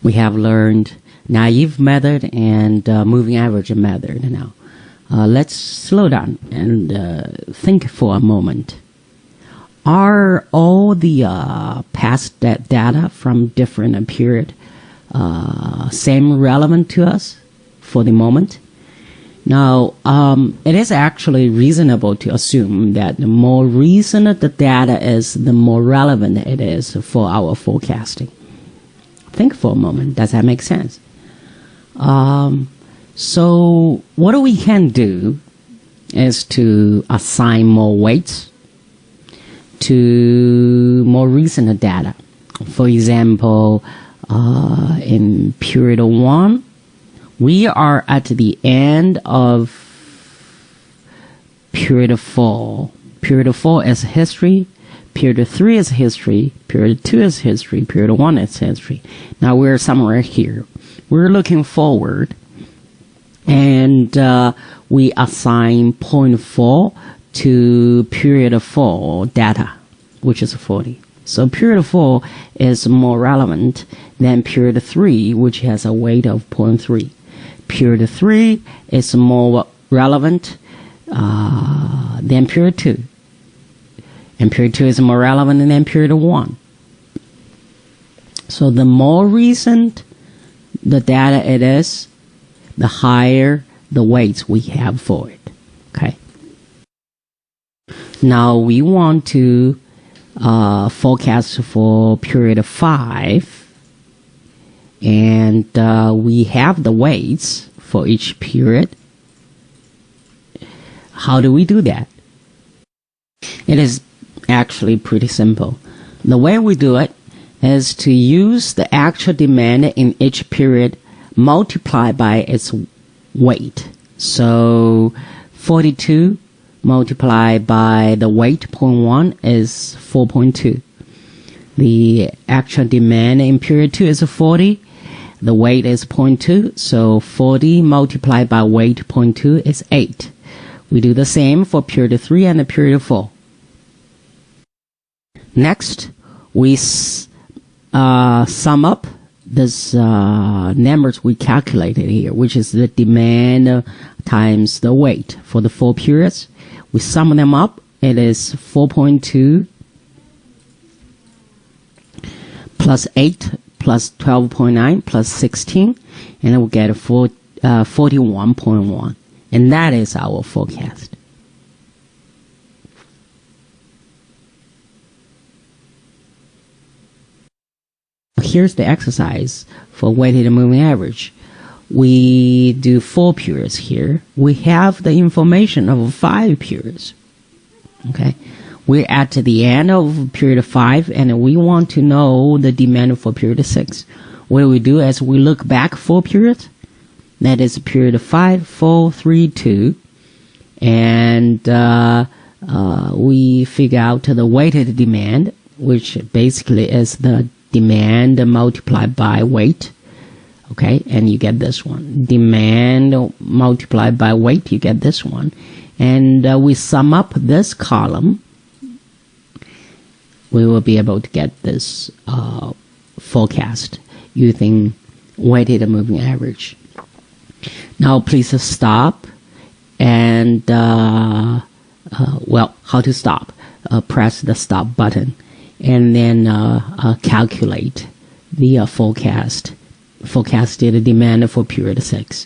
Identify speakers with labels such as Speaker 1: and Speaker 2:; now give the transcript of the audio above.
Speaker 1: We have learned naive method and moving average method now. Let's slow down and think for a moment. Are all the past data from different period same relevant to us for the moment? Now, it is actually reasonable to assume that the more recent the data is, the more relevant it is for our forecasting. Think for a moment. Does that make sense? So what we can do is to assign more weights to more recent data. For example, in period 1, we are at the end of period 4. Period 4 is history. Period 3 is history. Period 2 is history. Period 1 is history. Now we're somewhere here. We're looking forward, and we assign 0.4 to period 4 data, which is 40. So period 4 is more relevant than period 3, which has a weight of 0.3. Period 3 is more relevant than period 2. And period 2 is more relevant than period 1. So the more recent the data it is, the higher the weights we have for it. Okay. Now we want to forecast for period 5, and we have the weights for each period. How do we do that? It is actually pretty simple. The way we do it is to use the actual demand in each period multiplied by its weight. So 42 multiplied by the weight 0.1 is 4.2. The actual demand in period 2 is 40. The weight is 0.2, so 40 multiplied by weight 0.2 is 8. We do the same for period 3 and period 4. Next, we sum up this numbers we calculated here, which is the demand times the weight for the 4 periods. We sum them up. It is 4.2 plus 8 plus 12.9 plus 16, and then we get 41.1. And that is our forecast. Here's the exercise for weighted moving average. We do 4 periods here. We have the information of 5 periods. Okay, we're at the end of period 5, and we want to know the demand for period 6. What do we do is we look back 4 periods. That is period 5, 4, 3, 2, and we figure out the weighted demand, which basically is the demand multiplied by weight. Okay, and you get this one. Demand multiplied by weight, you get this one. And we sum up this column, we will be able to get this forecast using weighted moving average. Now please stop and, well, how to stop? Press the stop button and then calculate the forecasted demand for period 6.